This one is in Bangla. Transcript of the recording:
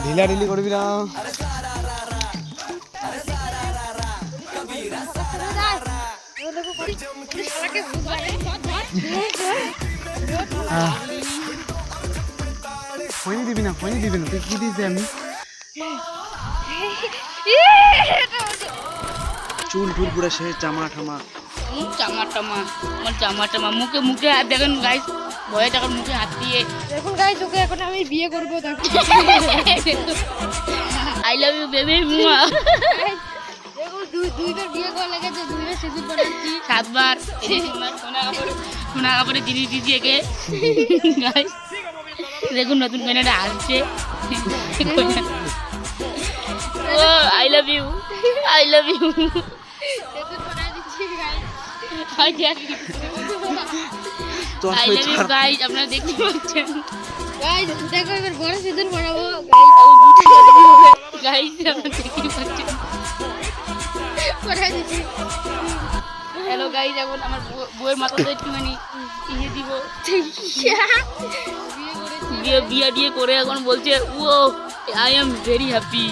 ঢিলা ঢিলি করবি না। খৈনি দিবি না, খৈনি দিবি না, তুই কি দিয়েছি আমি? চুল টুল পুরো শেষ, জামা ঠামা জামা টামা মুখে মুখে হাত দেখেন গাইস, ভয়ে টাকার মুখে হাত দিয়ে দেখুন গাইস, ওকে এখন আমি বিয়ে করবো তাকে। I love you baby. দেখুন দুইবার বিয়ে করা লেগেছে, দুইবার সিঁদুর পড়াচ্ছি। 7 বার সোনা কাপড়ে জিনিস দিয়েছি একে গাইস। দেখুন নতুন কন্যাটা আসছে। Oh I love you, I love you. সিঁদুর পড়া দিচ্ছি guys. I love you guys, আপনারা দেখতে পাচ্ছেন গাইস দেখো এবার বড় সিঁদুর পড়াবো গাইস, আপনারা দেখতে পাচ্ছেন। পড়া দিচ্ছি। হ্যালো গাইস, এখন আমার বউয়ের মাথাতে একটুখানি ইয়ে দিব। বিয়ে করে এখন বলছে ও আই এম ভেরি হ্যাপি।